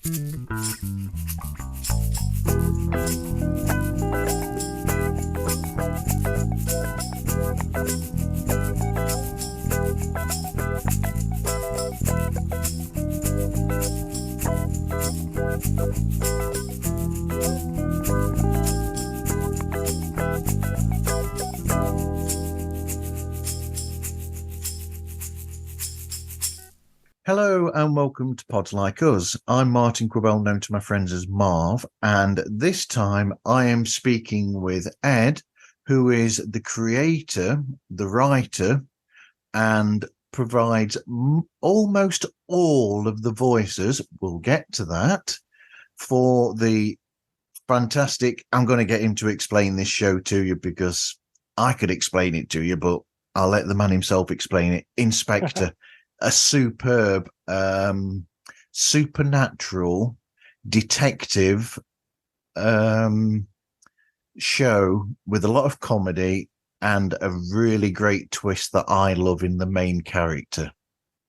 Hello and welcome to Pods Like Us. I'm Martin Quibell, known to my friends as Marv, and this time I am speaking with Ed, who is the creator, the writer, and provides almost all of the voices, we'll get to that, for the fantastic, I'm going to get him to explain this show to you because I could explain it to you, but I'll let the man himself explain it. InSpectre. A superb supernatural detective show with a lot of comedy and a really great twist that I love in the main character.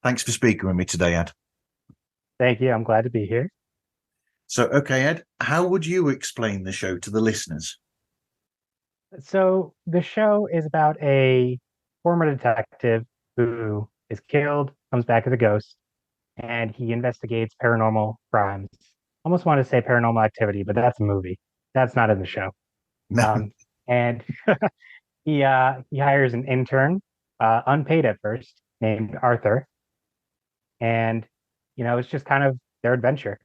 Thanks for speaking with me today, Ed. Thank you. I'm glad to be here. So, okay, Ed, how would you explain the show to the listeners? So, the show is about a former detective who is killed, comes back as a ghost, and he investigates paranormal crimes. Almost want to say paranormal activity, but that's a movie. That's not in the show. No. And he hires an intern, unpaid at first, named Arthur, and it's just kind of their adventure.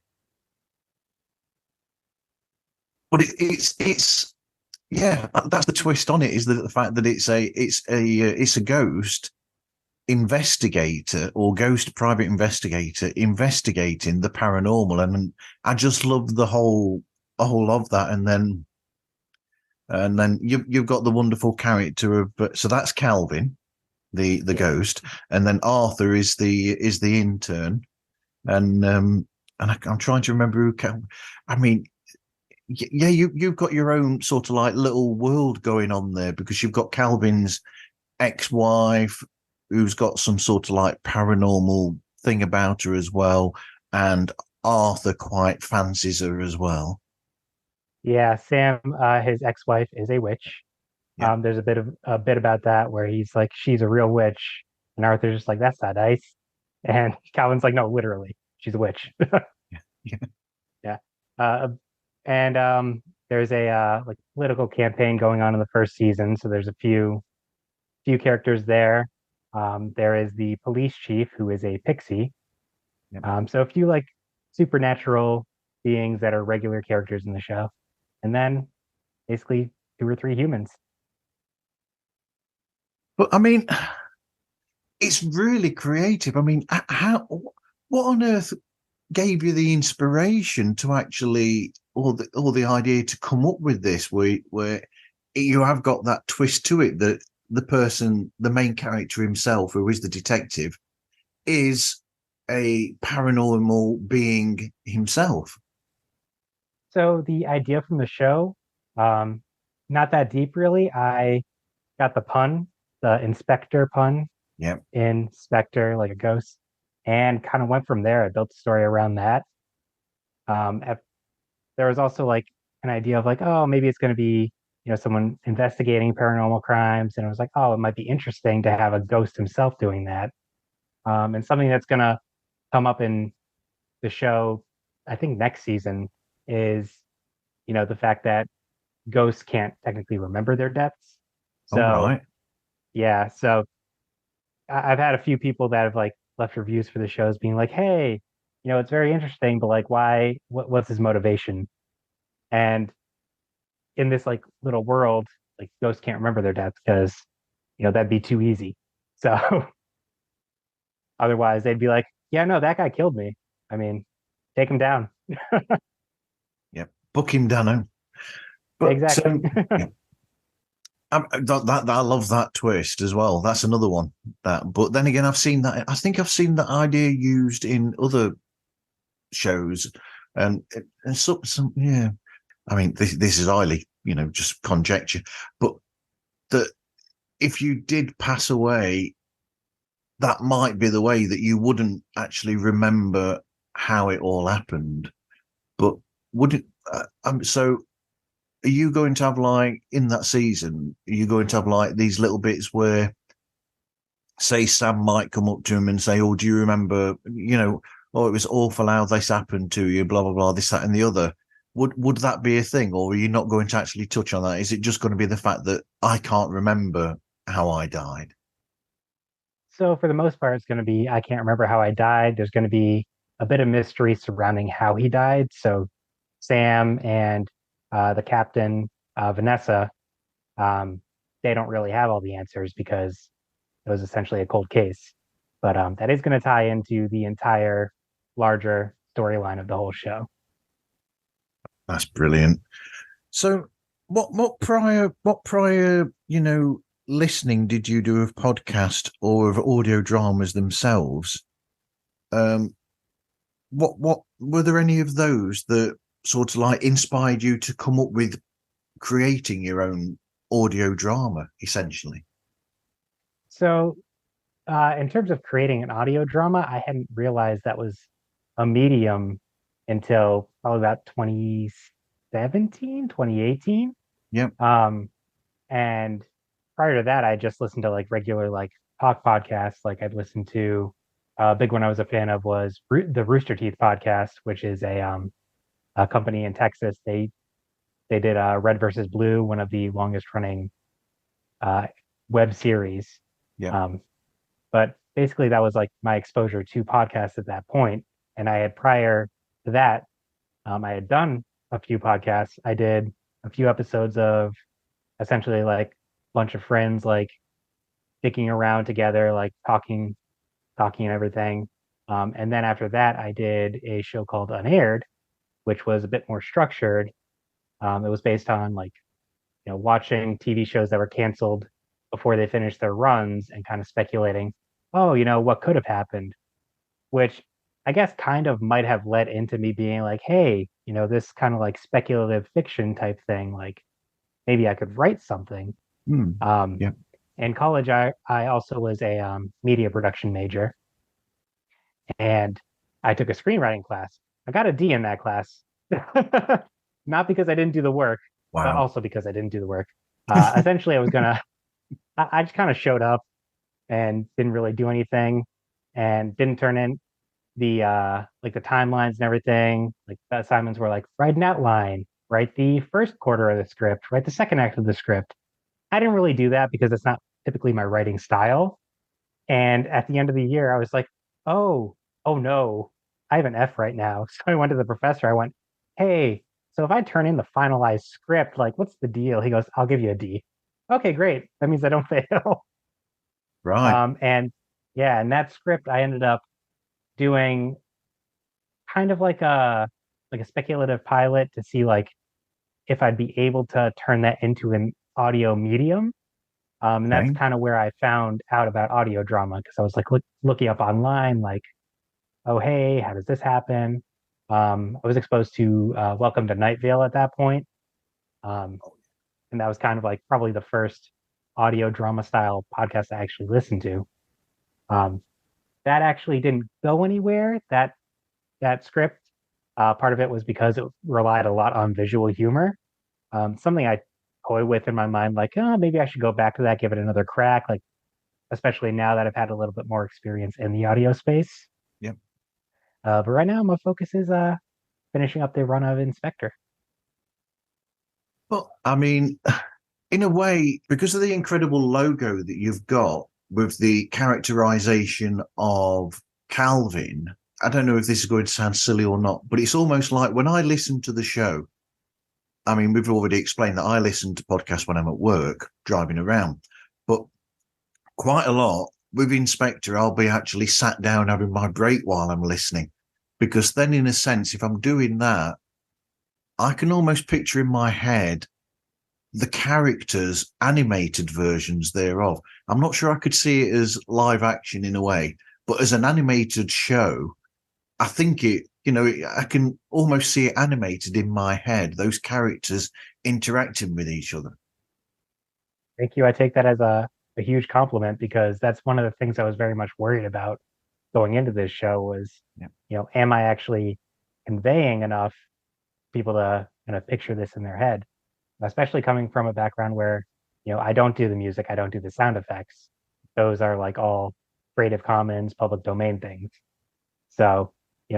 But it's yeah, that's the twist on it, is the fact that it's a ghost investigator or ghost private investigator investigating the paranormal, and I just love the whole of that. And then you've got the wonderful character of, so that's Calvin, the ghost, and then Arthur is the intern, and I'm trying to remember who I mean, yeah, you've got your own sort of like little world going on there, because you've got Calvin's ex-wife who's got some sort of like paranormal thing about her as well, and Arthur quite fancies her as well. Yeah, Sam, his ex-wife is a witch. Yeah. There's a bit about that where he's like, she's a real witch, and Arthur's just like, that's not nice. And Calvin's like, no, literally, she's a witch. Yeah. Yeah. Yeah. Uh, and there's a like political campaign going on in the first season, so there's a few characters there. There is the police chief who is a pixie. Yeah. So a few like supernatural beings that are regular characters in the show, and then basically two or three humans. But I mean, it's really creative. I mean, how, what on earth gave you the inspiration to actually, or the idea to come up with this, where you have got that twist to it, that the main character himself, who is the detective, is a paranormal being himself? So the idea from the show, um, not that deep really. I got the pun, the inspector pun, Yeah. inspector like a ghost, and kind of went from there. I built the story around that. At, there was also like an idea of like, oh, maybe it's going to be someone investigating paranormal crimes, and I was like, oh, it might be interesting to have a ghost himself doing that. And something that's going to come up in the show, I think next season, is the fact that ghosts can't technically remember their deaths. All So right. yeah, so I've had a few people that have like left reviews for the shows being like, hey, it's very interesting, but like, why? What's his motivation? And in this like little world, like ghosts can't remember their deaths because that'd be too easy. So otherwise, they'd be like, yeah, no, that guy killed me. I mean, take him down. Yeah. Book him, Dano. But Exactly. yeah. That I love that twist as well. That's another one. But then again, I've seen that. I think I've seen that idea used in other shows, and some yeah. I mean, this is highly, just conjecture, but that if you did pass away, that might be the way that you wouldn't actually remember how it all happened. But would it? So, are you going to have like in that season? Are you going to have like these little bits where, say, Sam might come up to him and say, "Oh, do you remember? Oh, it was awful how this happened to you. Blah blah blah. This, that, and the other." Would that be a thing, or are you not going to actually touch on that? Is it just going to be the fact that I can't remember how I died? So for the most part, it's going to be I can't remember how I died. There's going to be a bit of mystery surrounding how he died. So Sam and the captain, Vanessa, um, they don't really have all the answers because it was essentially a cold case. But that is going to tie into the entire larger storyline of the whole show. That's brilliant. So, what prior listening did you do of podcast or of audio dramas themselves? Um, what were there any of those that sort of like inspired you to come up with creating your own audio drama, essentially? So in terms of creating an audio drama, I hadn't realized that was a medium until probably about 2017, 2018. Yep. And prior to that, I just listened to like regular like talk podcasts. Like I'd listened to a big one I was a fan of was the Rooster Teeth podcast, which is a company in Texas. They did Red versus Blue, one of the longest running uh, web series. Yep. Um, but basically, that was like my exposure to podcasts at that point. And I had prior to that, I had done a few podcasts. I did a few episodes of essentially like a bunch of friends like dicking around together, like talking and everything. And then after that, I did a show called Unaired, which was a bit more structured. It was based on like watching TV shows that were canceled before they finished their runs and kind of speculating, oh, what could have happened, which I guess kind of might have led into me being like, hey, this kind of like speculative fiction type thing, like maybe I could write something. Hmm. Um, Yep. in college, I also was a media production major, and I took a screenwriting class. I got a D in that class, not because I didn't do the work, but Wow. also because I didn't do the work. Essentially, I was gonna, I just kind of showed up and didn't really do anything, and didn't turn in the like the timelines and everything. Like the assignments were like write an outline, write the first quarter of the script, write the second act of the script. I didn't really do that because it's not typically my writing style. And at the end of the year, I was like, oh, oh no, I have an F right now. So I went to the professor. I went, hey, so if I turn in the finalized script, like, what's the deal? He goes, I'll give you a D. Okay, great. That means I don't fail. Right. And yeah, and that script I ended up doing kind of like a speculative pilot to see like if I'd be able to turn that into an audio medium. And that's Okay. kind of where I found out about audio drama because I was like looking up online, like, oh, hey, how does this happen? I was exposed to Welcome to Night Vale at that point. Um, and that was kind of like probably the first audio drama style podcast I actually listened to. Um, that actually didn't go anywhere. That script, part of it was because it relied a lot on visual humor. Something I toy with in my mind, like, oh, maybe I should go back to that, give it another crack. Like, especially now that I've had a little bit more experience in the audio space. Yep. But right now, my focus is finishing up the run of InSpectre. But I mean, in a way, because of the incredible logo that you've got with the characterization of Calvin, I don't know if this is going to sound silly or not, but it's almost like when I listen to the show, I mean, we've already explained that I listen to podcasts when I'm at work, driving around, but quite a lot with InSpectre, I'll be actually sat down having my break while I'm listening. Because then, in a sense, if I'm doing that, I can almost picture in my head the characters' animated versions thereof. I'm not sure I could see it as live action in a way, but as an animated show, I think I can almost see it animated in my head, those characters interacting with each other. Thank you. I take that as a huge compliment because that's one of the things I was very much worried about going into this show was, Yeah. am I actually conveying enough people to kind of picture this in their head, especially coming from a background where, I don't do the music, I don't do the sound effects. Those are like all Creative Commons, public domain things. So,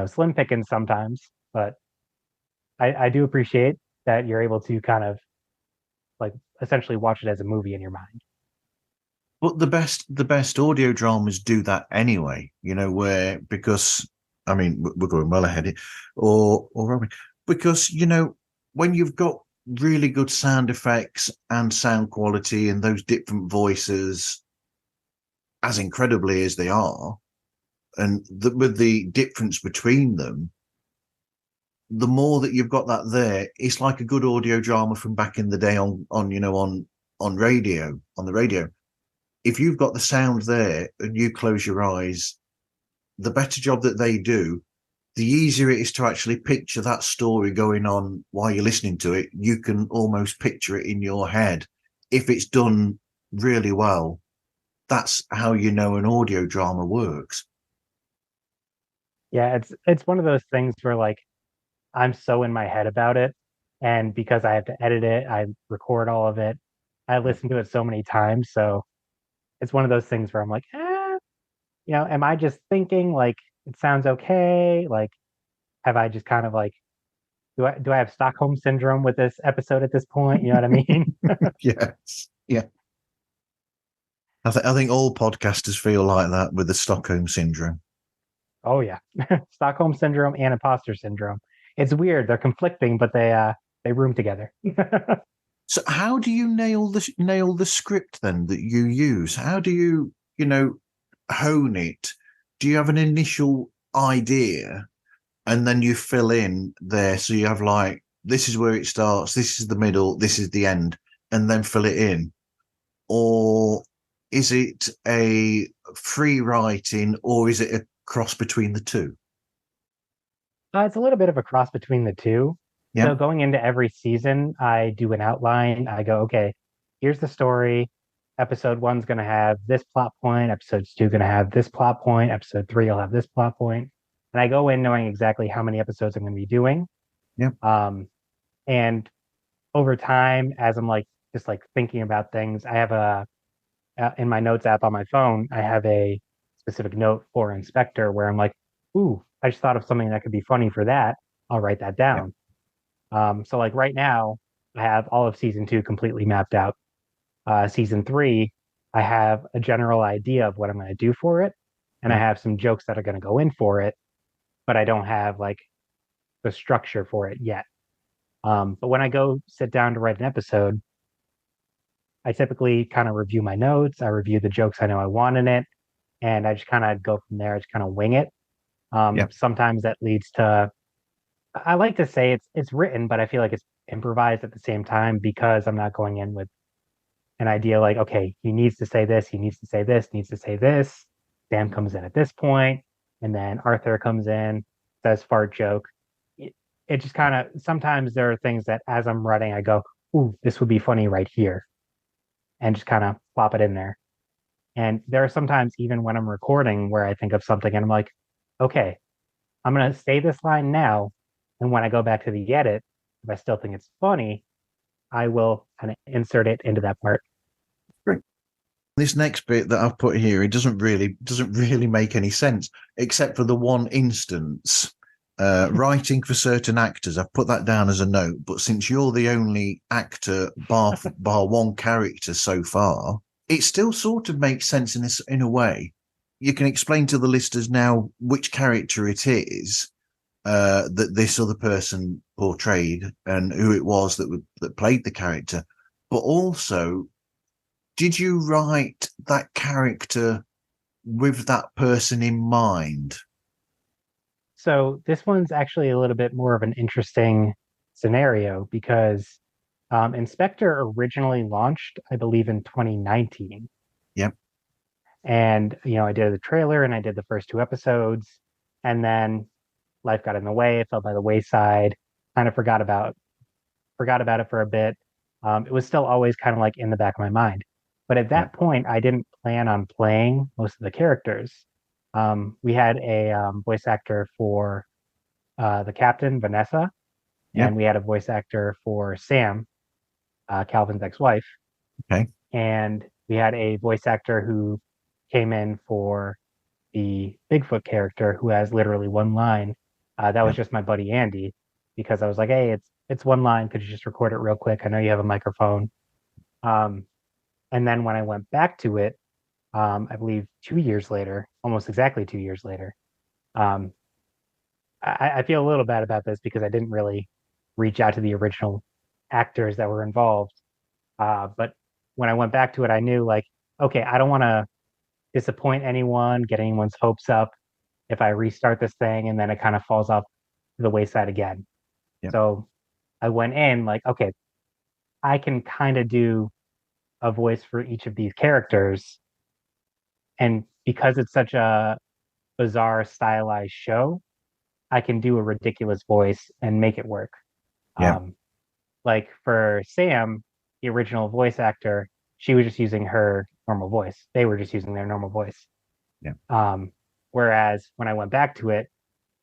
slim pickings sometimes, but I do appreciate that you're able to kind of like essentially watch it as a movie in your mind. But the best audio dramas do that anyway, where because I mean we're going well ahead, or are we? Because when you've got really good sound effects and sound quality and those different voices, as incredibly as they are, and with the difference between them, the more that you've got that there, it's like a good audio drama from back in the day on radio, on the radio. If you've got the sound there and you close your eyes, the better job that they do, the easier it is to actually picture that story going on while you're listening to it. You can almost picture it in your head. If it's done really well, that's how an audio drama works. Yeah, it's one of those things where like I'm so in my head about it, and because I have to edit it, I record all of it. I Yeah. listen to it so many times, so it's one of those things where I'm like, am I just thinking like it sounds okay? Like, have I just kind of like do I have Stockholm syndrome with this episode at this point? You know what I mean? Yes. Yeah. I think all podcasters feel like that with the Stockholm syndrome. Oh yeah, Stockholm syndrome and imposter syndrome. It's weird. They're conflicting, but they room together. So how do you nail the script then that you use? How do you hone it? Do you have an initial idea and then you fill in there? So you have like, this is where it starts, this is the middle, this is the end, and then fill it in? Or is it a free writing, or is it a cross between the two? It's a little bit of a cross between the two. Yeah. So going into every season, I do an outline. I go, okay, here's the story. Episode one's going to have this plot point. Episode two going to have this plot point. Episode three will have this plot point. And I go in knowing exactly how many episodes I'm going to be doing. Yeah. And over time, as I'm like just like thinking about things, I have in my notes app on my phone, I have a specific note for InSpectre where I'm like, ooh, I just thought of something that could be funny for that. I'll write that Yeah. down. So like right now, I have all of season two completely mapped out. Season three, I have a general idea of what I'm going to do for it, and I Yeah. have some jokes that are going to go in for it, but I don't have like the structure for it yet. But when I go sit down to write an episode, I typically kind of review my notes. I review the jokes I know I want in it, and I just kind of go from there. I just kind of wing it. Yeah. Sometimes that leads to, I like to say it's written, but I feel like it's improvised at the same time because I'm not going in with an idea like, okay, he needs to say this, he needs to say this, needs to say this. Sam comes in at this point, and then Arthur comes in, says fart joke. It just kind of sometimes there are things that as I'm writing, I go, ooh, this would be funny right here, and just kind of plop it in there. And there are sometimes even when I'm recording where I think of something and I'm like, okay, I'm gonna say this line now, and when I go back to the edit, if I still think it's funny, I will kind of insert it into that part. Great. This next bit that I've put here, it doesn't really make any sense, except for the one instance. Writing for certain actors, I've put that down as a note. But since you're the only actor, bar one character so far, it still sort of makes sense in a way. You can explain to the listeners now which character it is that this other person portrayed and who it was that played the character. But also, did you write that character with that person in mind? So this one's actually a little bit more of an interesting scenario because InSpectre originally launched, I believe, in 2019. Yep. And, I did the trailer and I did the first two episodes. And then life got in the way, it fell by the wayside, kind of forgot about it for a bit. It was still always kind of like in the back of my mind. But at Yep. that point, I didn't plan on playing most of the characters. We had a voice actor for the captain, Vanessa, Yep. and we had a voice actor for Sam, Calvin's ex-wife, Okay. and we had a voice actor who came in for the Bigfoot character who has literally one line. That was Yep. just my buddy Andy, because I was like, hey, it's one line. Could you just record it real quick? I know you have a microphone. Um, and then when I went back to it, I believe 2 years later, almost exactly 2 years later, um, I feel a little bad about this because I didn't really reach out to the original actors that were involved. But when I went back to it, I knew like, okay, I don't want to disappoint anyone, get anyone's hopes up if I restart this thing and then it kind of falls off to the wayside again. Yep. So I went in like, okay, I can kind of do a voice for each of these characters. And because it's such a bizarre, stylized show, I can do a ridiculous voice and make it work. Yep. Um, like for Sam, the original voice actor, she was just using her normal voice. They were just using their normal voice. Yep. Um, Whereas when I went back to it,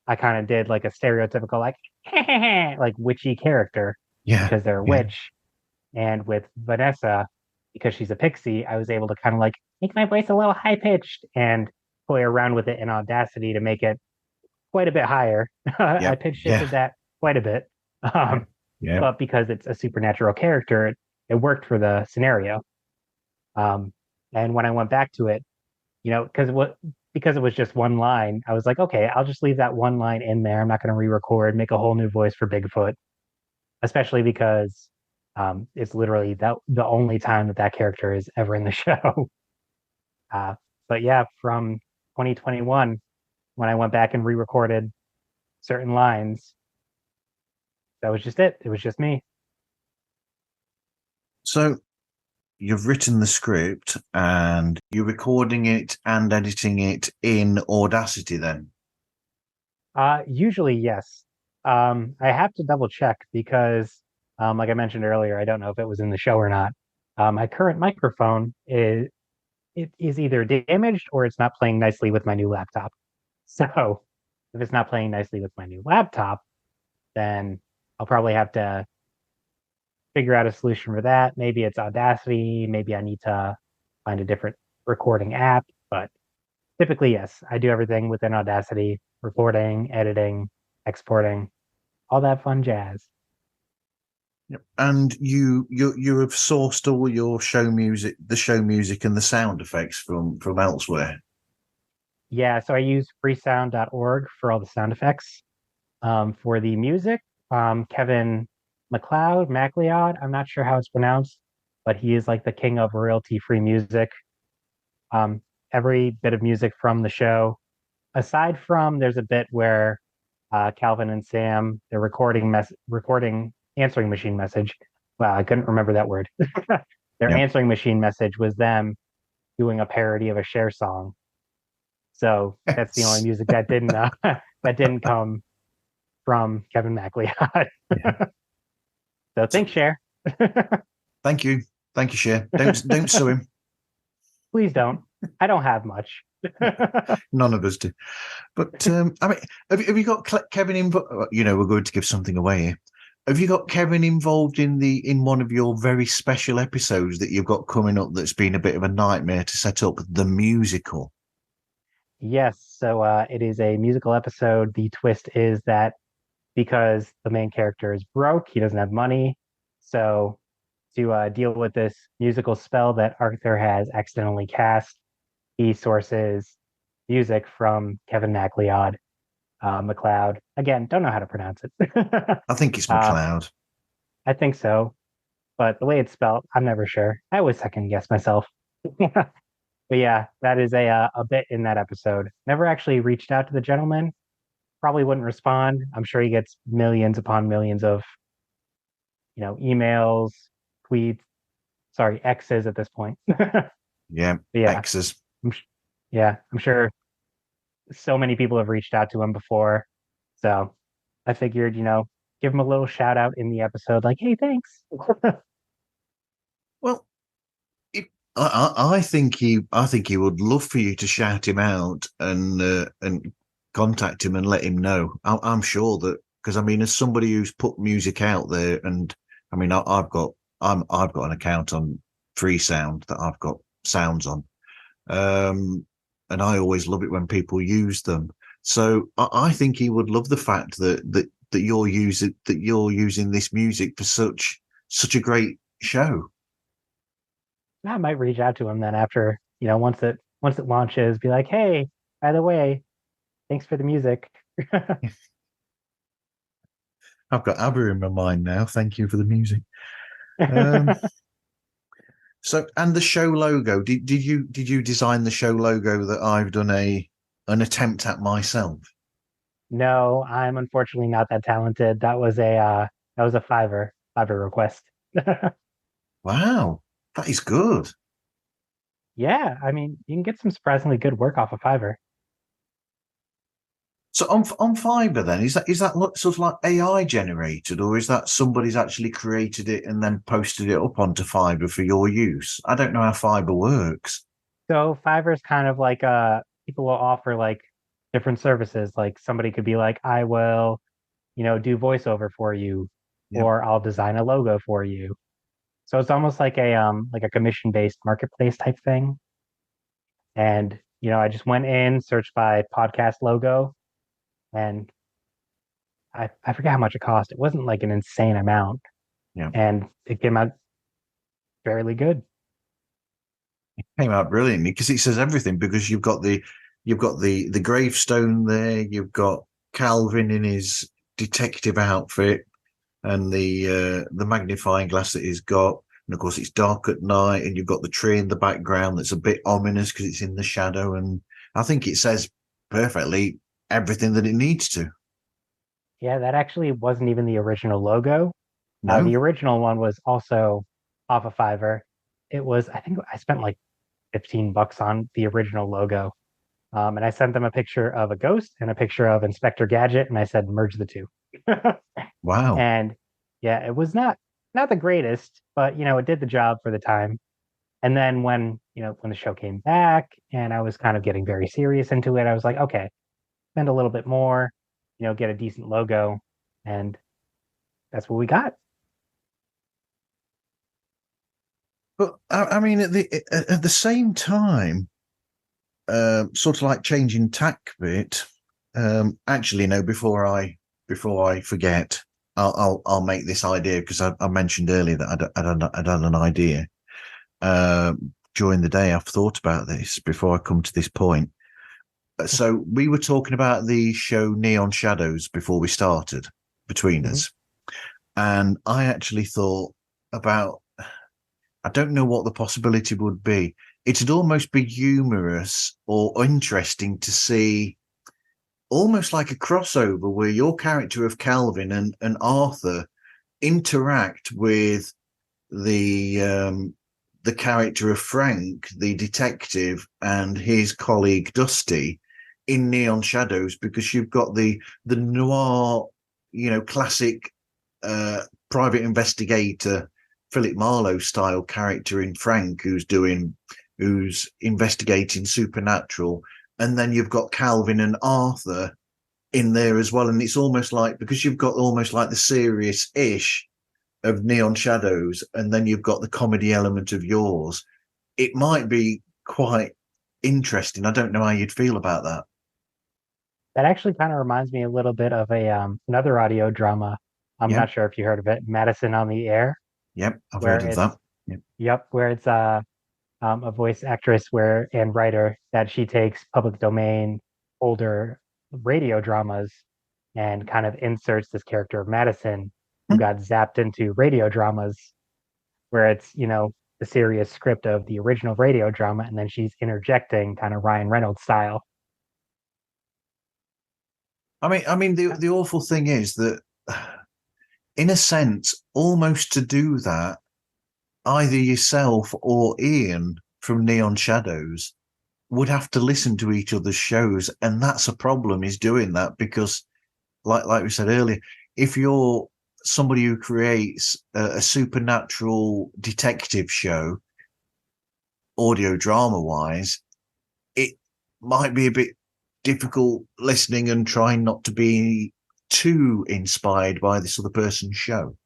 I kind of did like a stereotypical like like witchy character Yeah. because they're a Yeah. witch. And with Vanessa, because she's a pixie, I was able to kind of like make my voice a little high pitched and play around with it in Audacity to make it quite a bit higher. I Yep. pitch Yeah. shifted that quite a bit. Yep. Um, Yep. but because it's a supernatural character, it worked for the scenario. Um, and when I went back to it, because it was just one line, I was like, okay, I'll just leave that one line in there. I'm not going to re-record, make a whole new voice for Bigfoot, especially because it's literally the only time that that character is ever in the show. Uh, but yeah, from 2021, when I went back and re-recorded certain lines, that was just it. It was just me. So you've written the script and you're recording it and editing it in Audacity then? Usually, yes. I have to double check because, like I mentioned earlier, I don't know if it was in the show or not. My current microphone is either damaged or it's not playing nicely with my new laptop. So if it's not playing nicely with my new laptop, then I'll probably have to figure out a solution for that. Maybe it's Audacity. Maybe I need to find a different recording app. But typically, yes, I do everything within Audacity, recording, editing, exporting, all that fun jazz. Yep. And you have sourced all your show music and the sound effects from elsewhere. Yeah, so I use freesound.org for all the sound effects. For the music, Kevin MacLeod, I'm not sure how it's pronounced, but he is like the king of royalty-free music. Um, every bit of music from the show, aside from there's a bit where Calvin and Sam, they're recording answering machine message. Wow, I couldn't remember that word. Their Yep. answering machine message was them doing a parody of a Cher song. So that's the only Yes. music that didn't that didn't come from Kevin MacLeod. Yeah. So So thanks, Cher. thank you. Thank you, Cher. Don't sue him. Please don't. I don't have much. None of us do. But I mean, have you got Kevin involved? You know, we're going to give something away here. Have you got Kevin involved in one of your very special episodes that you've got coming up? That's been a bit of a nightmare to set up the musical. Yes, so it is a musical episode. The twist is that because the main character is broke, he doesn't have money. So to deal with this musical spell that Arthur has accidentally cast, he sources music from Kevin MacLeod, McLeod. Again, don't know how to pronounce it. I think it's uh, McLeod. I think so, but the way it's spelled, I'm never sure. I always second guess myself. But yeah, that is a bit in that episode. Never actually reached out to the gentleman. Probably wouldn't respond. I'm sure he gets millions upon millions of emails, tweets. Sorry, X's at this point. But Yeah, yeah, X's. I'm, yeah, I'm sure so many people have reached out to him before. So I figured, give him a little shout out in the episode, like, hey, thanks. Well, I think he would love for you to shout him out and contact him and let him know. I'm sure that Because I mean, as somebody who's put music out there, and I mean, I've got an account on Freesound that I've got sounds on, um, and I always love it when people use them. So I think he would love the fact that you're using this music for such a great show. I might reach out to him then after, once it launches, be like, hey, by the way, thanks for the music. I've got ABBA in my mind now. Thank you for the music. Um, so, and the show logo. Did you design the show logo that I've done an attempt at myself? No, I'm unfortunately not that talented. That was a fiver request. Wow, that is good. Yeah, I mean, you can get some surprisingly good work off of Fiverr. So on Fiverr, then is that sort of like AI generated, or is that somebody's actually created it and then posted it up onto Fiverr for your use? I don't know how Fiverr works. So Fiverr is kind of like people will offer like different services. Like somebody could be like, I will, do voiceover for you, Yeah. or I'll design a logo for you. So it's almost like a commission-based marketplace type thing. And, I just went in, searched by podcast logo, and I forget how much it cost. It wasn't like an insane amount, Yeah. and it came out fairly good. Came out brilliantly because it says everything. Because you've got the gravestone there. You've got Calvin in his detective outfit and the magnifying glass that he's got. And of course, it's dark at night, and you've got the tree in the background that's a bit ominous because it's in the shadow. And I think it says perfectly everything that it needs to. Yeah, that actually wasn't even the original logo. No, The original one was also off of Fiverr. I think I spent like $15 on the original logo. And I sent them a picture of a ghost and a picture of Inspector Gadget, and I said, merge the two. wow. And yeah, it was not the greatest, but it did the job for the time. And then when the show came back and I was kind of getting very serious into it, I was like, okay, spend a little bit more, get a decent logo. And that's what we got. But I mean, at the same time, sort of like changing tack a bit. Actually, no. Before I forget, I'll make this idea because I mentioned earlier that I'd had an idea during the day. I've thought about this before I come to this point. So we were talking about the show Neon Shadows before we started between Mhm. us, and I actually thought about. I don't know what the possibility would be. It'd almost be humorous or interesting to see almost like a crossover where your character of Calvin and Arthur interact with the character of Frank, the detective, and his colleague Dusty in Neon Shadows, because you've got the noir, classic uh, private investigator Philip Marlowe style character in Frank who's investigating supernatural, and then you've got Calvin and Arthur in there as well, and it's almost like because you've got almost like the serious ish of Neon Shadows, and then you've got the comedy element of yours. It might be quite interesting. I don't know how you'd feel about that. That actually kind of reminds me a little bit of a another audio drama. I'm Yep, not sure if you heard of it, Madison on the Air, yep, I've where heard of that. it's Yep. yep, where it's a voice actress and writer that she takes public domain older radio dramas and kind of inserts this character of Madison who got zapped into radio dramas where it's, the serious script of the original radio drama and then she's interjecting kind of Ryan Reynolds style. I mean, the awful thing is that, in a sense, almost to do that, either yourself or Ian from Neon Shadows would have to listen to each other's shows, and that's a problem. Is doing that because, like we said earlier, if you're somebody who creates a supernatural detective show, audio drama wise, it might be a bit difficult listening and trying not to be too inspired by this other person's show.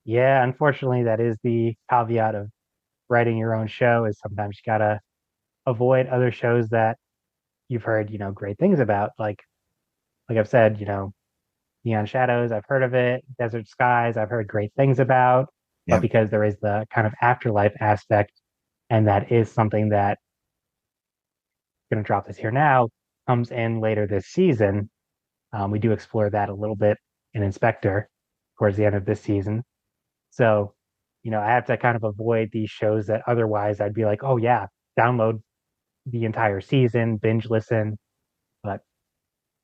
Yeah, unfortunately, that is the caveat of writing your own show is sometimes you gotta avoid other shows that you've heard, great things about. Like I've said, Neon Shadows, I've heard of it. Desert Skies, I've heard great things about. But Yeah, because there is the kind of afterlife aspect, and that is something that going to drop this here now, comes in later this season. We do explore that a little bit in InSpectre towards the end of this season. So, I have to kind of avoid these shows that otherwise I'd be like, oh yeah, download the entire season, binge listen. But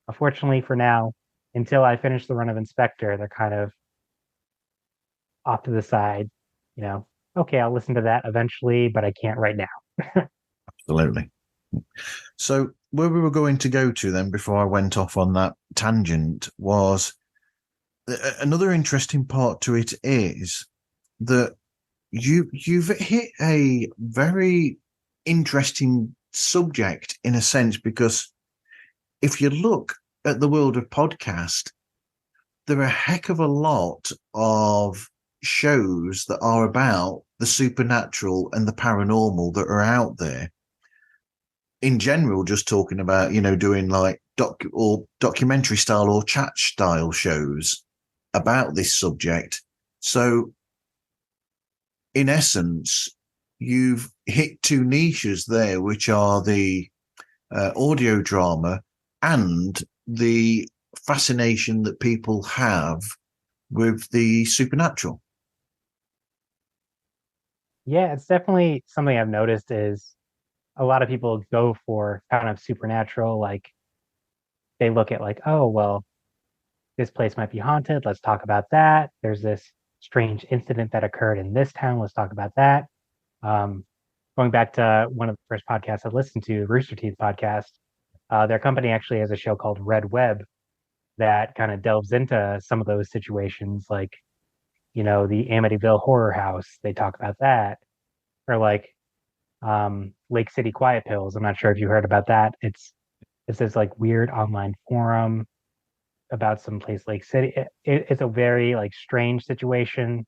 unfortunately for now, until I finish the run of InSpectre, they're kind of off to the side. You know, okay, I'll listen to that eventually, but I can't right now. absolutely. So where we were going to go to then before I went off on that tangent was another interesting part to it is that you've hit a very interesting subject in a sense, because if you look at the world of podcast, there are a heck of a lot of shows that are about the supernatural and the paranormal that are out there. In general, just talking about, doing like documentary style or chat style shows about this subject. So in essence, you've hit two niches there, which are the audio drama and the fascination that people have with the supernatural. Yeah, it's definitely something I've noticed is a lot of people go for kind of supernatural, like they look at like, oh, well, this place might be haunted. Let's talk about that. There's this strange incident that occurred in this town. Let's talk about that. Um, Going back to one of the first podcasts I listened to, Rooster Teeth podcast, their company actually has a show called Red Web that kind of delves into some of those situations, like, the Amityville Horror House. They talk about that. Or like Lake City Quiet Pills. I'm not sure if you heard about that. It's this like weird online forum about some place Lake City. It's a very like strange situation.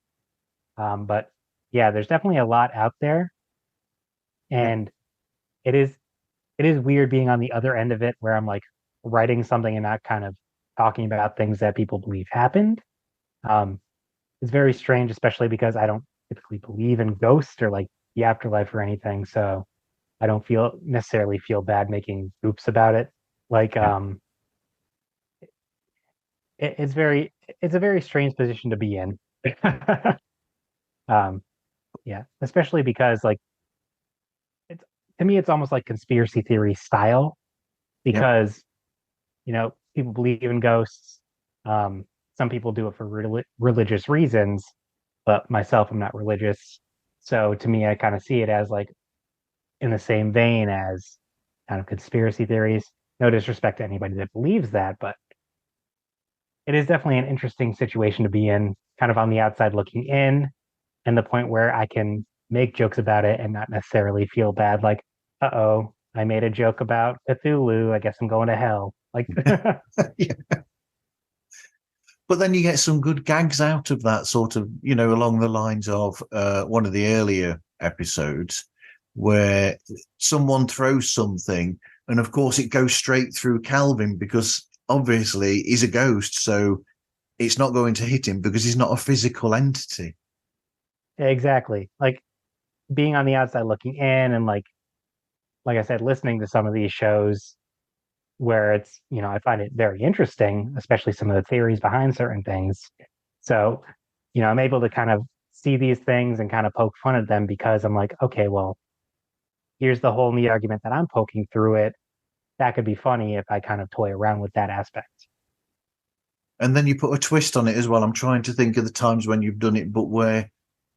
But yeah, there's definitely a lot out there, Yeah. and it is it is weird being on the other end of it, where I'm like writing something and not kind of talking about things that people believe happened. Um, it's very strange, especially because I don't typically believe in ghosts or like the afterlife or anything. So I don't necessarily feel bad making oops about it. Like Yeah. it's a very strange position to be in. um, yeah, especially because like it's to me it's almost like conspiracy theory style Yeah. because people believe in ghosts. Um, some people do it for religious reasons, but myself, I'm not religious. So to me, I kind of see it as like in the same vein as kind of conspiracy theories. No disrespect to anybody that believes that, but it is definitely an interesting situation to be in, kind of on the outside looking in, and the point where I can make jokes about it and not necessarily feel bad, like, uh-oh, I made a joke about Cthulhu. I guess I'm going to hell. Like, Yeah. But then you get some good gags out of that sort of, along the lines of one of the earlier episodes where someone throws something, and of course it goes straight through Calvin because obviously he's a ghost, so it's not going to hit him because he's not a physical entity. exactly. Like being on the outside looking in and like I said, listening to some of these shows where it's, I find it very interesting, especially some of the theories behind certain things. So, I'm able to kind of see these things and kind of poke fun at them because I'm like, okay, well, here's the whole neat argument that I'm poking through it. That could be funny if I kind of toy around with that aspect. And then you put a twist on it as well. I'm trying to think of the times when you've done it, but where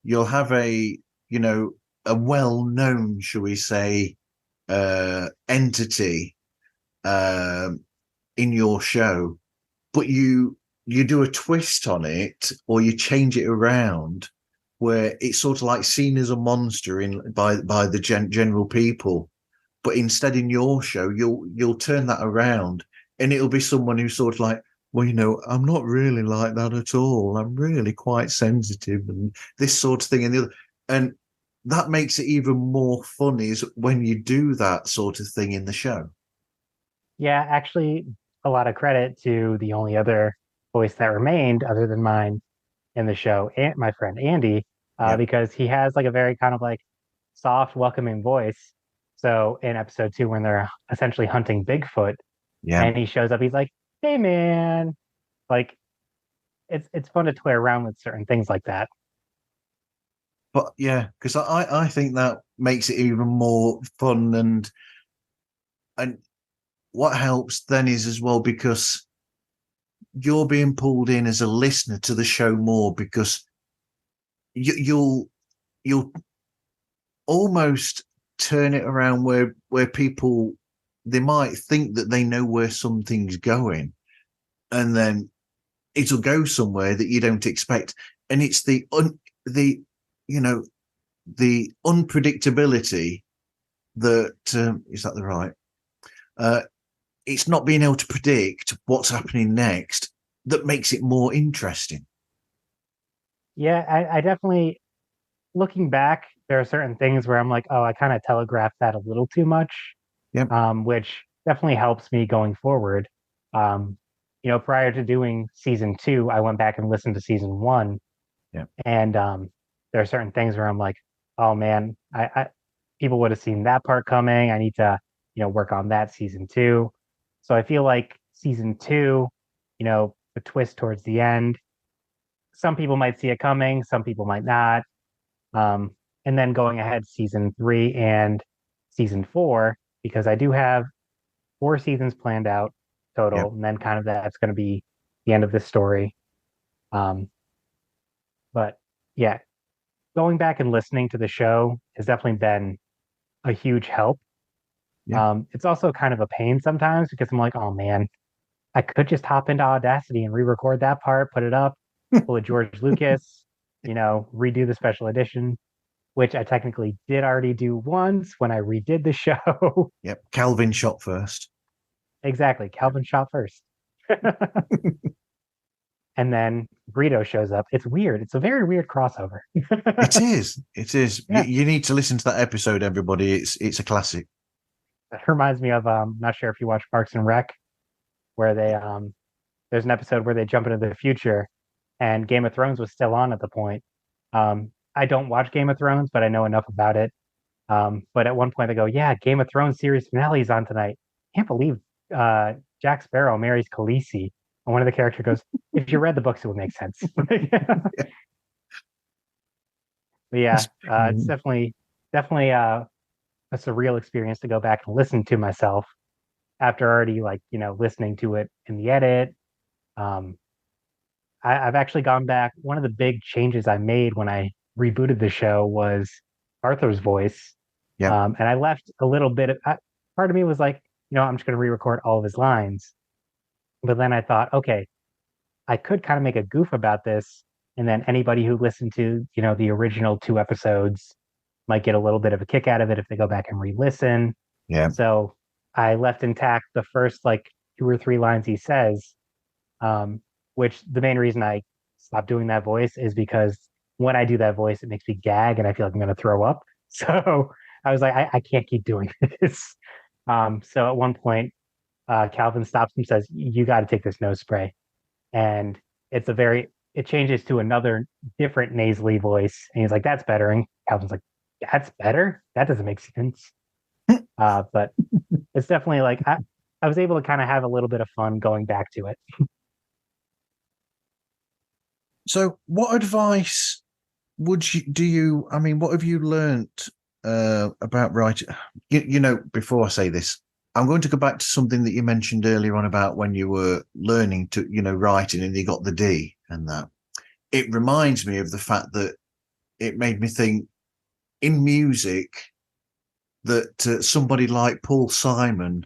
you'll have you know, a well-known, shall we say, entity um, in your show, but you do a twist on it or you change it around where it's sort of like seen as a monster by the general people, but instead in your show you'll turn that around and it'll be someone who's sort of like, well, I'm not really like that at all. I'm really quite sensitive and this sort of thing and the other. And that makes it even more fun is when you do that sort of thing in the show. Yeah, actually, a lot of credit to the only other voice that remained other than mine in the show, and my friend Andy, Yeah. because he has like a very kind of like soft, welcoming voice. So in episode 2, when they're essentially hunting Bigfoot, Yeah. and he shows up, he's like, "Hey, man!" Like it's fun to toy around with certain things like that. But yeah, because I think that makes it even more fun and what helps then is as well because you're being pulled in as a listener to the show more because you'll almost turn it around where people they might think that they know where something's going and then it'll go somewhere that you don't expect and it's the you know the unpredictability that is that the right uh it's not being able to predict what's happening next that makes it more interesting. Yeah, I definitely looking back, there are certain things where I'm like, oh, I kind of telegraphed that a little too much, Yep. which definitely helps me going forward. Um, prior to doing season 2, I went back and listened to season 1, Yep. and there are certain things where I'm like, oh man, I people would have seen that part coming. I need to, work on that season 2. So I feel like season 2, the twist towards the end, some people might see it coming, some people might not. Um, and then going ahead season 3 and season 4, because I do have 4 seasons planned out Yep. total, and then kind of that's going to be the end of this story. Um, but yeah, going back and listening to the show has definitely been a huge help. Yeah. It's also kind of a pain sometimes because I'm like, oh man, I could just hop into Audacity and re-record that part, put it up, pull a George Lucas, redo the special edition, which I technically did already do once when I redid the show. Yep. Calvin shot first. Exactly. Yep. Calvin shot first. And then Brito shows up. It's weird. It's a very weird crossover. It is. It is. Yeah. You need to listen to that episode, everybody. It's a classic. It reminds me of not sure if you watch Parks and Rec, where they there's an episode where they jump into the future and Game of Thrones was still on at the point. I don't watch Game of Thrones, but I know enough about it. But at one point they go, yeah, Game of Thrones series finale is on tonight. Can't believe uh, Jack Sparrow marries Khaleesi. And one of the characters goes, if you read the books, it would make sense. But yeah, it's definitely a surreal experience to go back and listen to myself after already listening to it in the edit. Um, I've actually gone back. One of the big changes I made when I rebooted the show was Arthur's voice. Yeah. And I left a little bit of part of me was like, I'm just going to re-record all of his lines. But then I thought, okay, I could kind of make a goof about this. And then anybody who listened to, the original 2 episodes might get a little bit of a kick out of it if they go back and re-listen. Yeah. So I left intact the first like 2 or 3 lines he says, which the main reason I stopped doing that voice is because when I do that voice, it makes me gag and I feel like I'm going to throw up. So I was like, I can't keep doing this. So at one point, Calvin stops and says, you got to take this nose spray. And it changes to another different nasally voice. And he's like, that's better. And Calvin's like, that's better? That doesn't make sense. But it's definitely like, I was able to kind of have a little bit of fun going back to it. So, what advice I mean, what have you learnt about writing? Before I say this, I'm going to go back to something that you mentioned earlier on about when you were learning to, writing and you got the D and that. It reminds me of the fact that it made me think in music that somebody like Paul Simon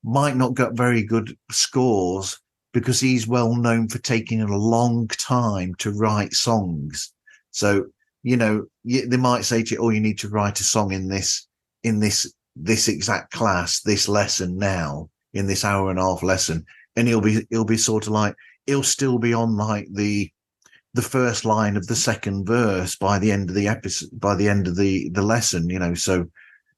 might not get very good scores because he's well known for taking a long time to write songs. So, they might say to you, oh, you need to write a song in this exact class, this lesson now, in this hour and a half lesson. and he'll be sort of like, he'll still be on like the first line of the second verse by the end of the episode, by the end of the lesson, so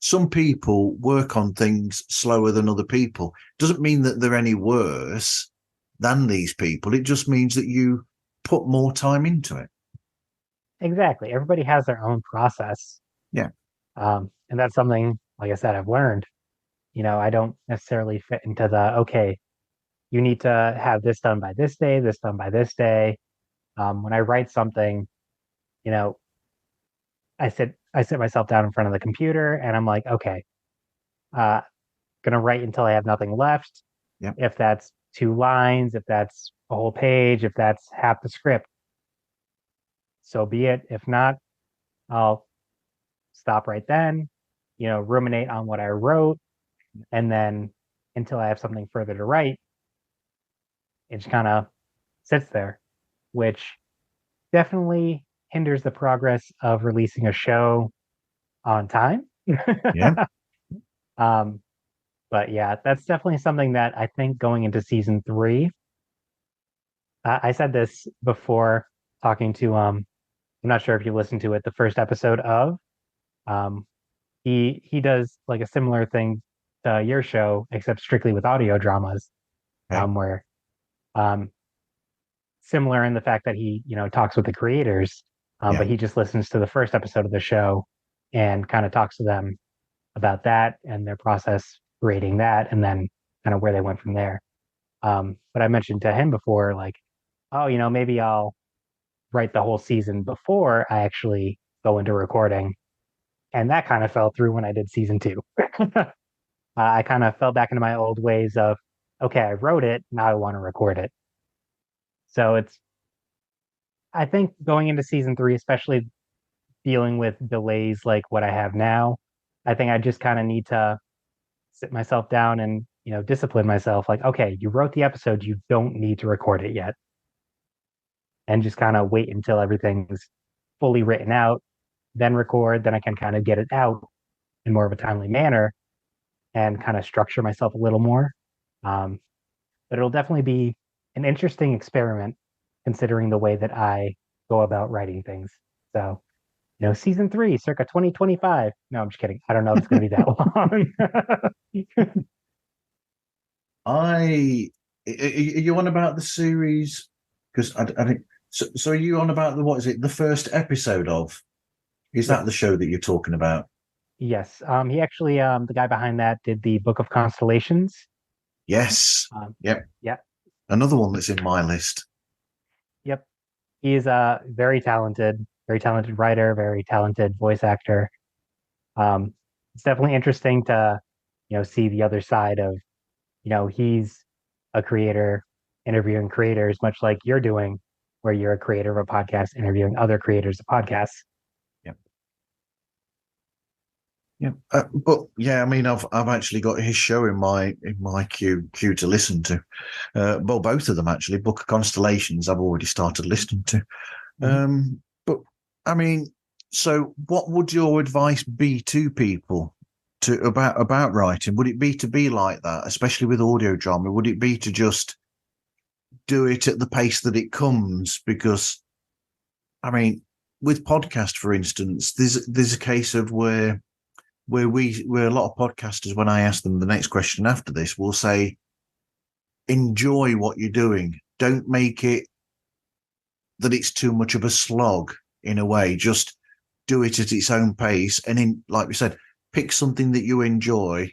some people work on things slower than other people. Doesn't mean that they're any worse than these people. It just means that you put more time into it. Exactly. Everybody has their own process. Yeah. And that's something, like I said, I've learned. I don't necessarily fit into the, okay, you need to have this done by this day, this done by this day. When I write something, you know, I sit myself down in front of the computer and I'm like, okay, uh, gonna write until I have nothing left. Yeah. If that's 2 lines, if that's a whole page, if that's half the script, so be it. If not, I'll stop right then, ruminate on what I wrote, and then until I have something further to write, it just kind of sits there, which definitely hinders the progress of releasing a show on time. Yeah. um, but yeah, that's definitely something that I think going into season three. I said this before talking to I'm not sure if you listened to it, the first episode of um he does like a similar thing to your show, except strictly with audio dramas, Okay. where um similar in the fact that he, talks with the creators, Yeah. but he just listens to the first episode of the show and kind of talks to them about that and their process creating that, and then kind of where they went from there. But I mentioned to him before, like, oh, maybe I'll write the whole season before I actually go into recording. And that kind of fell through when I did season two. I kind of fell back into my old ways of, okay, I wrote it, now I want to record it. So I think going into season three, especially dealing with delays like what I have now, I think I just kind of need to sit myself down and, discipline myself. Like, okay, you wrote the episode, you don't need to record it yet. And just kind of wait until everything's fully written out, then record, then I can kind of get it out in more of a timely manner and kind of structure myself a little more. Um, but it'll definitely be an interesting experiment considering the way that I go about writing things. So, season three, circa 2025. No, I'm just kidding. I don't know if it's going to be that long. I are you on about the series? Because I think so. So are you on about the what is it? The first episode of? Is that Yes. the show that you're talking about? Yes. He actually, the guy behind that did the Book of Constellations. Yes. Um, Yep. yeah. Another one that's in my list. Yep. He's a very talented writer, very talented voice actor. It's definitely interesting to, see the other side of, he's a creator interviewing creators, much like you're doing, where you're a creator of a podcast interviewing other creators of podcasts. Yep. Yeah, but yeah, I mean, I've actually got his show in my queue to listen to. Well, both of them actually. Book of Constellations, I've already started listening to. Mhm. But I mean, so what would your advice be to people to about writing? Would it be to be like that, especially with audio drama? Would it be to just do it at the pace that it comes? Because I mean, with podcast, for instance, there's a case of where a lot of podcasters, when I ask them the next question after this, will say, enjoy what you're doing. Don't make it that it's too much of a slog in a way. Just do it at its own pace. And like we said, pick something that you enjoy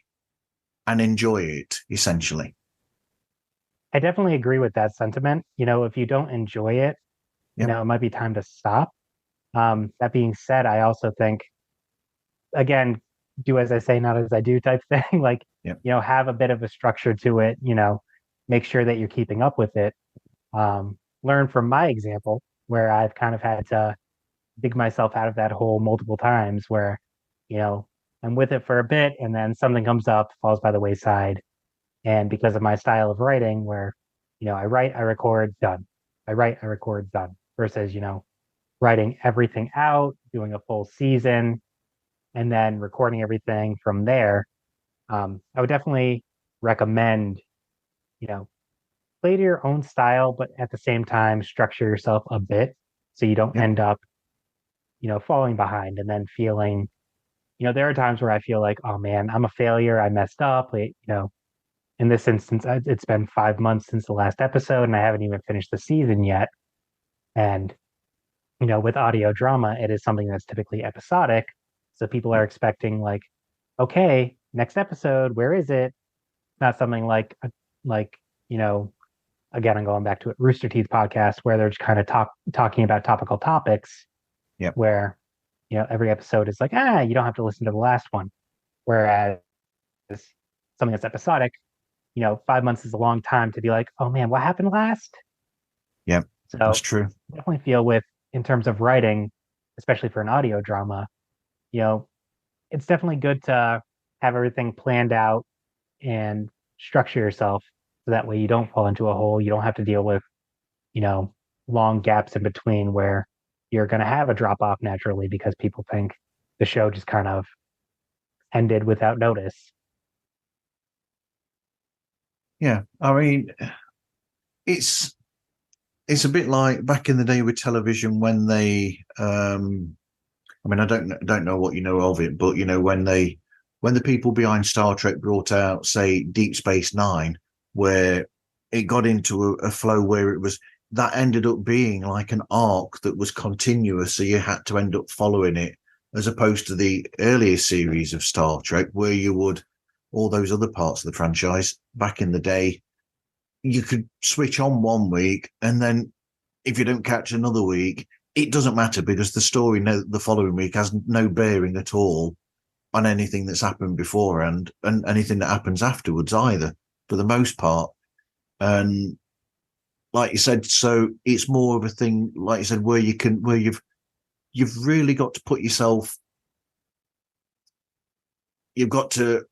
and enjoy it, essentially. I definitely agree with that sentiment. If you don't enjoy it, Yep. it might be time to stop. That being said, I also think, again, do as I say, not as I do type thing. Like, Yep. have a bit of a structure to it, make sure that you're keeping up with it. Learn from my example, where I've kind of had to dig myself out of that hole multiple times where, you know, I'm with it for a bit and then something comes up, falls by the wayside. And because of my style of writing, where, I write, I record, done. I write, I record, done. Versus, writing everything out, doing a full season, and then recording everything from there. I would definitely recommend, you know, play to your own style, but at the same time structure yourself a bit so you don't Yep. end up, falling behind and then feeling, there are times where I feel like, oh man, I'm a failure. I messed up. In this instance, it's been 5 months since the last episode and I haven't even finished the season yet. And, with audio drama, it is something that's typically episodic. So people are Yep. expecting like, okay, next episode, where is it? Not something like, you know, again, I'm going back to it, Rooster Teeth podcast where they're just kind of talking about topical topics Yep. where, every episode is like, you don't have to listen to the last one. Whereas something that's episodic, 5 months is a long time to be like, oh man, what happened last? Yep. That's So true. definitely feel in terms of writing, especially for an audio drama, you know, it's definitely good to have everything planned out and structure yourself so that way you don't fall into a hole. You don't have to deal with, you know, long gaps in between where you're going to have a drop off naturally because people think the show just kind of ended without notice. Yeah. I mean, it's it's a bit like back in the day with television when they I mean, I don't know what you know of it, but when the people behind Star Trek brought out, say, Deep Space Nine, where it got into a flow where it was that ended up being like an arc that was continuous, so you had to end up following it, as opposed to the earlier series of Star Trek, where you would all those other parts of the franchise back in the day, you could switch on one week and then if you don't catch another week, it doesn't matter because the story the following week has no bearing at all on anything that's happened beforehand and anything that happens afterwards either, for the most part. And like you said, so it's more of a thing, like you said, where you've really got to put yourself, you've got to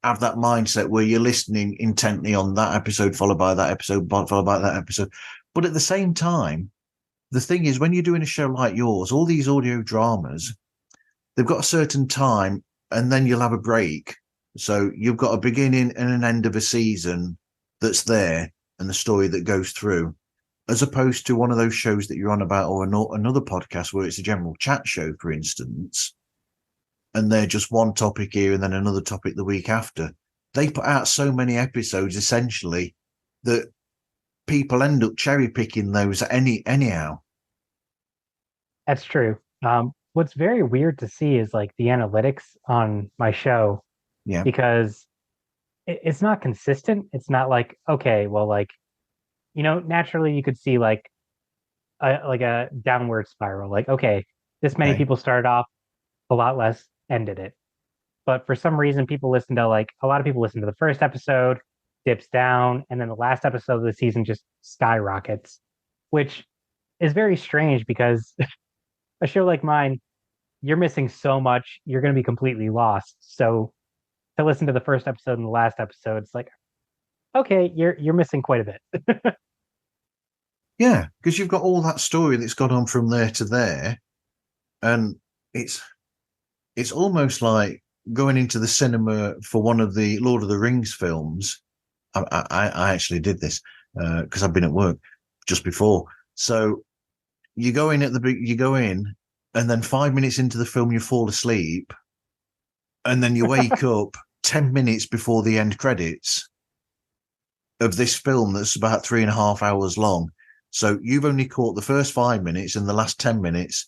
have that mindset where you're listening intently on that episode, followed by that episode, followed by that episode. But at the same time, the thing is, when you're doing a show like yours, all these audio dramas, they've got a certain time and then you'll have a break. So you've got a beginning and an end of a season that's there and the story that goes through, as opposed to one of those shows that you're on about or another podcast where it's a general chat show, for instance, and they're just one topic here and then another topic the week after. They put out so many episodes essentially that people end up cherry picking those anyhow. That's true. What's very weird to see is like the analytics on my show Yeah. because it's not consistent. It's not like, okay, well, like, naturally you could see like a downward spiral. Like, okay, this many Okay. people started off, a lot less ended it. But for some reason, people listen to like a lot of people listen to the first episode, dips down, and then the last episode of the season just skyrockets, which is very strange because a show like mine, you're missing so much, you're going to be completely lost. So to listen to the first episode and the last episode, it's like, okay, you're missing quite a bit. Yeah, because you've got all that story that's gone on from there to there, and it's it's almost like going into the cinema for one of the Lord of the Rings films. I actually did this because I've been at work just before. So you go in, and then 5 minutes into the film you fall asleep, and then you wake up 10 minutes before the end credits of this film that's about 3.5 hours long. So you've only caught the first 5 minutes and the last 10 minutes.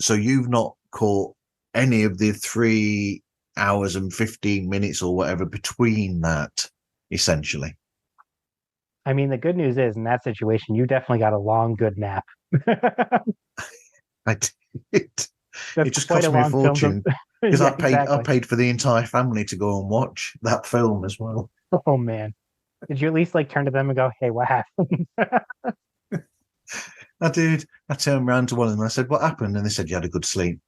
So you've not caught any of the 3 hours and 15 minutes or whatever between that, essentially. I mean, the good news is in that situation, you definitely got a long, good nap. I did. It That's just quite a cost me a long film to, fortune because yeah, I exactly. paid for the entire family to go and watch that film as well. Oh man. Did you at least like turn to them and go, hey, what happened? I did. I turned around to one of them and I said, "What happened?" And they said, "You had a good sleep."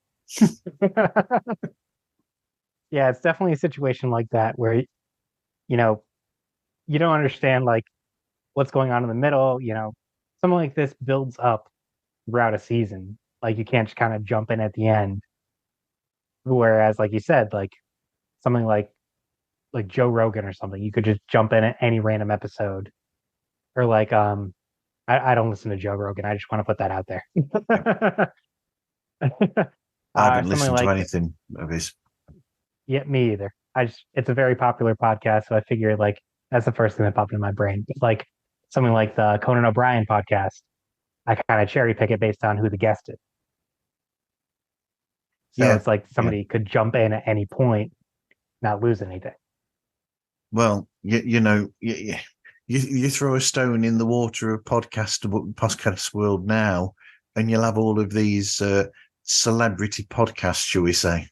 Yeah, it's definitely a situation like that where, you know, you don't understand like what's going on in the middle. Something like this builds up throughout a season. Like you can't just kind of jump in at the end. Whereas, like you said, like something like Joe Rogan or something, you could just jump in at any random episode or like I don't listen to Joe Rogan. I just want to put that out there. Yep. I haven't Something listened to like anything of his. yeah, me either. I just it's a very popular podcast, so I figured like that's the first thing that popped in my brain. But like something like the Conan O'Brien podcast, I kind of cherry pick it based on who the guest is. So Yeah, it's like yeah. somebody could jump in at any point, not lose anything. Well, you throw a stone in the water of podcast world now, and you'll have all of these celebrity podcasts, shall we say?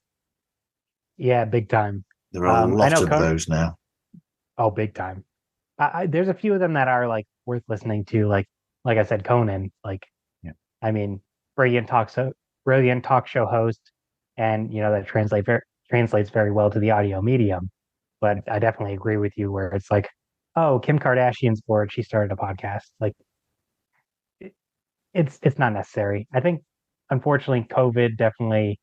Yeah, big time. There are a I lot know of Conan. those now. Oh, big time. There's a few of them that are like worth listening to. Like I said, Conan. Like Yeah. I mean, brilliant brilliant talk show host, and that translates very well to the audio medium. But I definitely agree with you where it's like, oh, Kim Kardashian's bored. She started a podcast. Like it, it's not necessary. I think unfortunately COVID definitely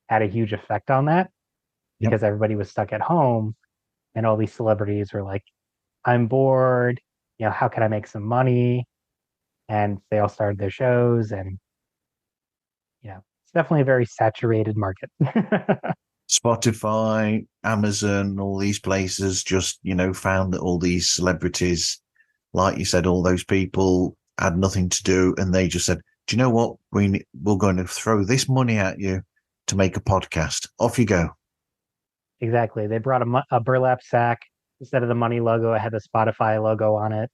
had a huge effect on that Yep. because everybody was stuck at home and all these celebrities were like, I'm bored. How can I make some money? And they all started their shows and it's definitely a very saturated market. Spotify, Amazon, all these places just, found that all these celebrities, like you said, all those people had nothing to do. And they just said, do you know what? We're going to throw this money at you to make a podcast. Off you go. Exactly. They brought a burlap sack. Instead of the money logo, it had the Spotify logo on it.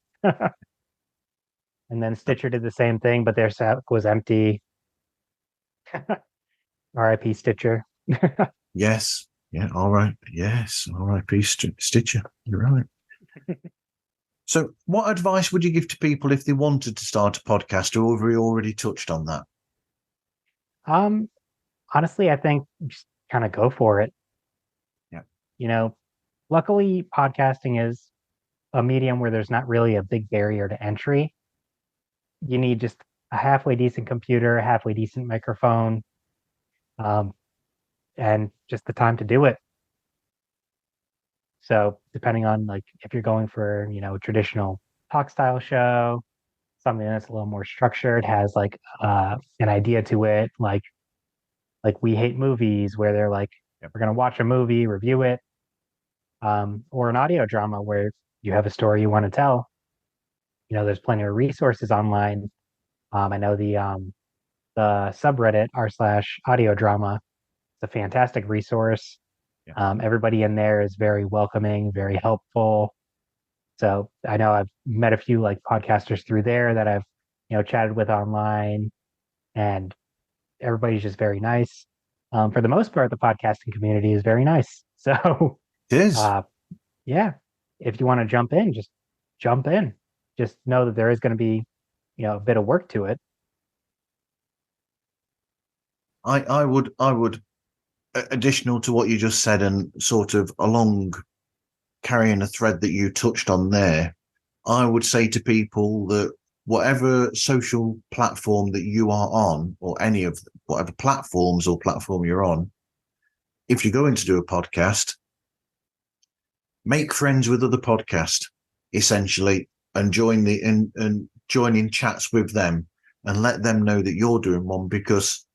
And then Stitcher did the same thing, but their sack was empty. RIP Stitcher. Yes. Yeah. All right. Yes. R.I.P. Stitcher. You're right. So, what advice would you give to people if they wanted to start a podcast, or have we already touched on that? Um, Honestly, I think just kind of go for it. Yeah. You know, Luckily, podcasting is a medium where there's not really a big barrier to entry. You need just a halfway decent computer, a halfway decent microphone, um, and just the time to do it. So depending on like if you're going for, a traditional talk style show, something that's a little more structured, has like an idea to it, like We Hate Movies, where they're like, Yep. we're gonna watch a movie, review it, or an audio drama where you have a story you want to tell. There's plenty of resources online. I know the subreddit r/audio drama. It's a fantastic resource. Yeah. Everybody in there is very welcoming, very helpful. So I know I've met a few like podcasters through there that I've chatted with online, and everybody's just very nice. For the most part, the podcasting community is very nice. So It is. uh, yeah, if you want to jump in, just jump in. Just know that there is going to be a bit of work to it. I would, additional to what you just said, and sort of along carrying a thread that you touched on there, I would say to people that whatever social platform that you are on, or any of whatever platforms or platform you're on, if you're going to do a podcast, make friends with other podcasts, essentially, and join in chats with them and let them know that you're doing one, because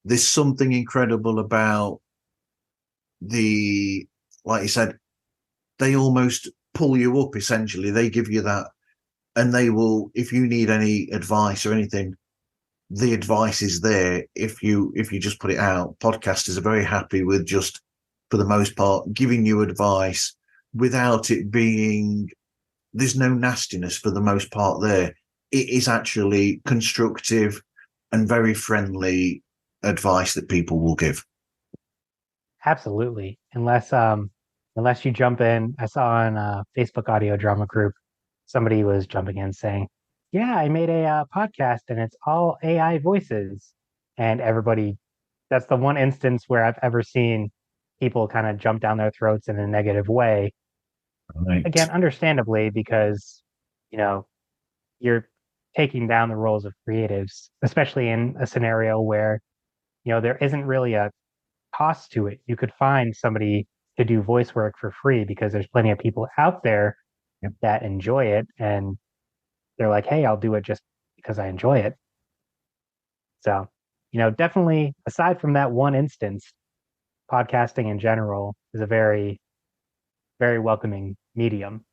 there's something incredible about like you said, they almost pull you up, essentially. They give you that, and they will, if you need any advice or anything, the advice is there. If you just put it out, podcasters are very happy with just, for the most part, giving you advice without it being, there's no nastiness for the most part there. It is actually constructive and very friendly advice that people will give. Absolutely. Unless you jump in. I saw on a Facebook audio drama group, somebody was jumping in saying, yeah, I made a podcast and it's all AI voices. And everybody, that's the one instance where I've ever seen people kind of jump down their throats in a negative way. Right. Again, understandably, because, you know, you're taking down the roles of creatives, especially in a scenario where, there isn't really a cost to it. You could find somebody to do voice work for free because there's plenty of people out there Yep. that enjoy it. And they're like, hey, I'll do it just because I enjoy it. So, definitely aside from that one instance, podcasting in general is a very, very welcoming medium.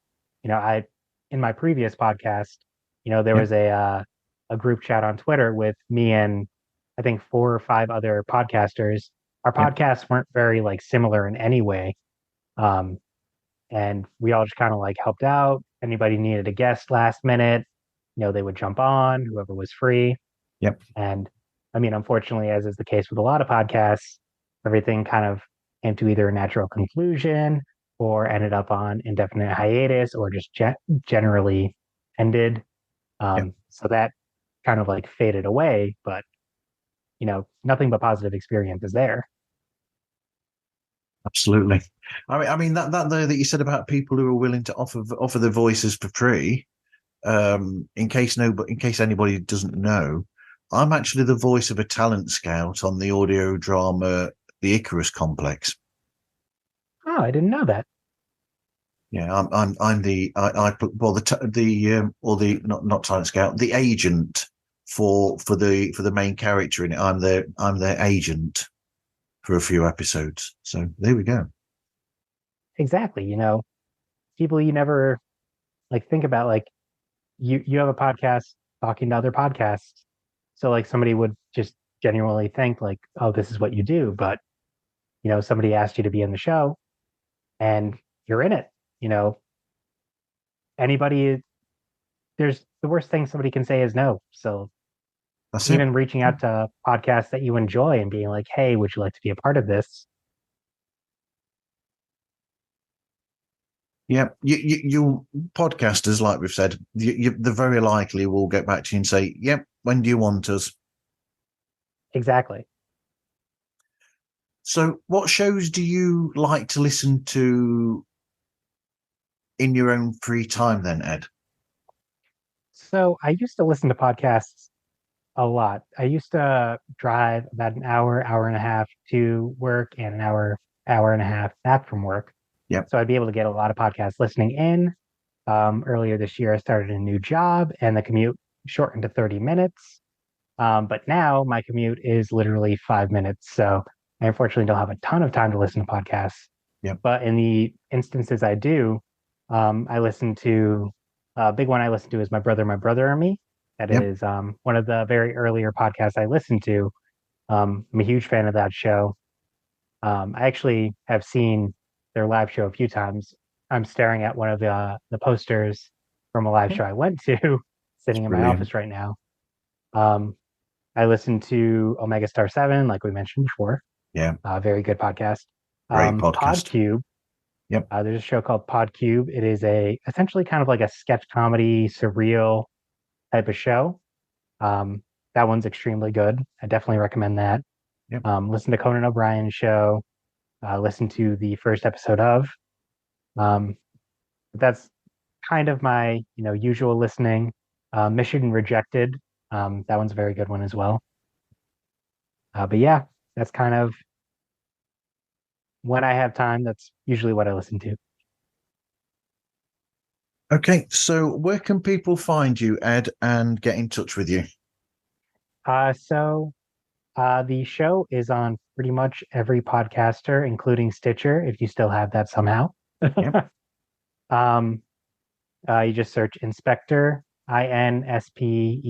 I in my previous podcast, there Yeah. was a group chat on Twitter with me and I think four or five other podcasters. Our Yeah. podcasts weren't very like similar in any way. Um, and we all just kind of like helped out. Anybody needed a guest last minute, they would jump on, whoever was free. Yeah. And I mean, unfortunately, as is the case with a lot of podcasts, everything kind of came to either a natural conclusion or ended up on indefinite hiatus or just generally ended. Yeah. So that kind of like faded away, but nothing but positive experience is there. Absolutely. I mean that there that you said about people who are willing to offer their voices for free. In case anybody doesn't know, I'm actually the voice of a talent scout on the audio drama The Icarus Complex. Oh, I didn't know that. Yeah, I'm the I put well the or the not talent scout, the agent for the main character in it. I'm their agent for a few episodes. So there we go. Exactly. People you never like think about, like you have a podcast talking to other podcasts. So like somebody would just genuinely think like, oh, this is what you do. But, somebody asked you to be in the show and you're in it. You know, anybody, there's the worst thing somebody can say is no. So That's it. even reaching out to podcasts that you enjoy and being like, hey, would you like to be a part of this? Yeah, you podcasters, like we've said, the very likely will get back to you and say, "Yep, when do you want us?" Exactly. So, what shows do you like to listen to in your own free time, then, Ed? So I used to listen to podcasts a lot. I used to drive about an hour, hour and a half to work and an hour, hour and a half back from work. Yep. So I'd be able to get a lot of podcasts listening in. Earlier this year, I started a new job and the commute shortened to 30 minutes. But now my commute is literally 5 minutes. So I unfortunately don't have a ton of time to listen to podcasts. Yep. But in the instances I do, I listen to a big one I listen to is My Brother and Me. That Yep. is one of the very earlier podcasts I listened to. I'm a huge fan of that show. I actually have seen their live show a few times. I'm staring at one of the posters from a live show I went to, It's sitting in my brilliant. office right now. Um, I listened to Omega Star 7, like we mentioned before. Yeah, Very good podcast. great podcast. Podcube. Yep. There's a show called Podcube. It is essentially kind of like a sketch comedy, surreal type of show. Um, that one's extremely good. I definitely recommend that. Yep. Listen to Conan O'Brien's show. Listen to the first episode of. Um, but that's kind of my usual listening. Mission Rejected. That one's a very good one as well. But yeah, that's kind of when I have time. That's usually what I listen to. Okay, so where can people find you, Ed, and get in touch with you? So the show is on pretty much every podcaster, including Stitcher, if you still have that somehow. Yep. um, you just search InSpectre, INSPECTRE.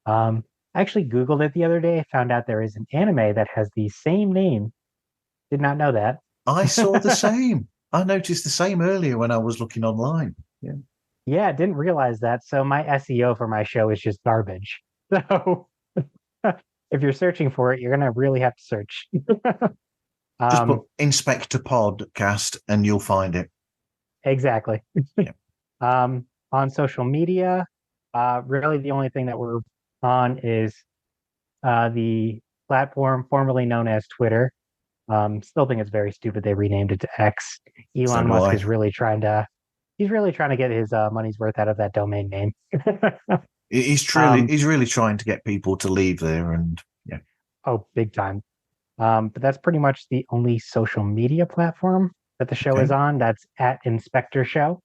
I actually Googled it the other day, found out there is an anime that has the same name. Did not know that. I saw the same. I noticed the same earlier when I was looking online. Yeah. Yeah, didn't realize that. So my SEO for my show is just garbage. So if you're searching for it, you're gonna really have to search. Just put um, Inspector Podcast and you'll find it. exactly. Yeah. On social media, really the only thing that we're on is the platform formerly known as Twitter. Still think it's very stupid they renamed it to X. So Elon do Musk I. is he's really trying to get his money's worth out of that domain name. um, He's really trying to get people to leave there, and yeah. oh, big time. But that's pretty much the only social media platform that the show is Okay. on. That's at Inspector Show.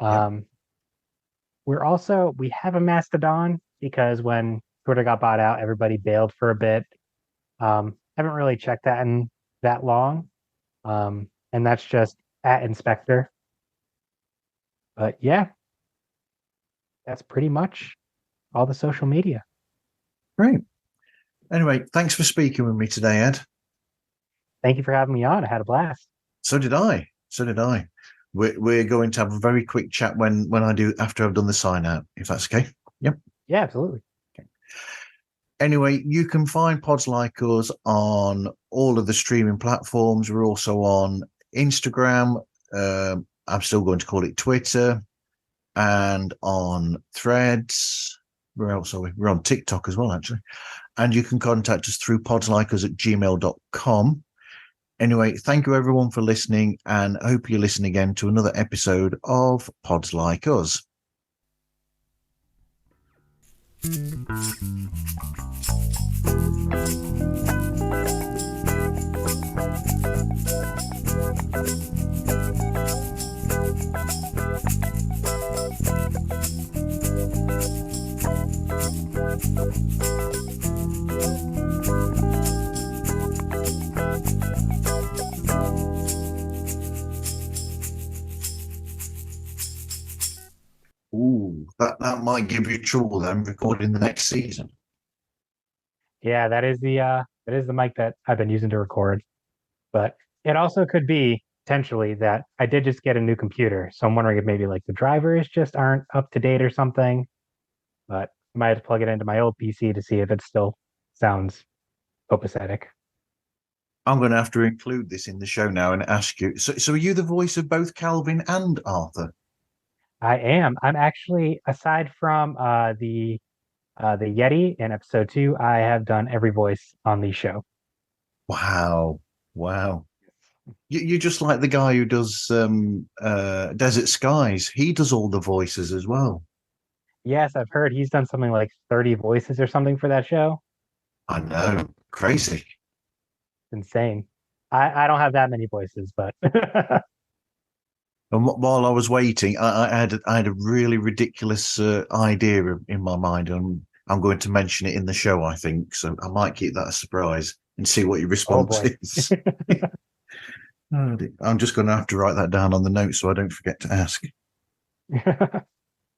Yep. Um, we have a Mastodon because when Twitter got bought out, everybody bailed for a bit. Haven't really checked that in that long. And that's just at InSpectre. But yeah, that's pretty much all the social media. Great. Anyway, thanks for speaking with me today, Ed. Thank you for having me on. I had a blast. So did I. So did I. We're going to have a very quick chat when I do after I've done the sign out, if that's okay. Yep. Yeah, absolutely. Okay. Anyway, you can find Pods Like Us on all of the streaming platforms. We're also on Instagram. I'm still going to call it Twitter, and on Threads. Where else are we? We're on TikTok as well, actually. And you can contact us through podslikeus@gmail.com. Anyway, thank you everyone for listening, and I hope you listen again to another episode of Pods Like Us. Ooh, that might give you trouble then recording the next season. Yeah, that is the mic that I've been using to record. But it also could be potentially that I did just get a new computer. So I'm wondering if maybe like the drivers just aren't up to date or something. But I might have to plug it into my old PC to see if it still sounds copacetic. I'm going to have to include this in the show now and ask you. So are you the voice of both Calvin and Arthur? I am. I'm actually, aside from the Yeti in episode 2, I have done every voice on the show. Wow. Wow. You're just like the guy who does Desert Skies. He does all the voices as well. Yes, I've heard he's done something like 30 voices or something for that show. I know. Crazy. Insane. I don't have that many voices, but And while I was waiting, I had a really ridiculous idea in my mind, and I'm going to mention it in the show, I think. So I might keep that a surprise and see what your oh response boy. is. I'm just going to have to write that down on the notes so I don't forget to ask.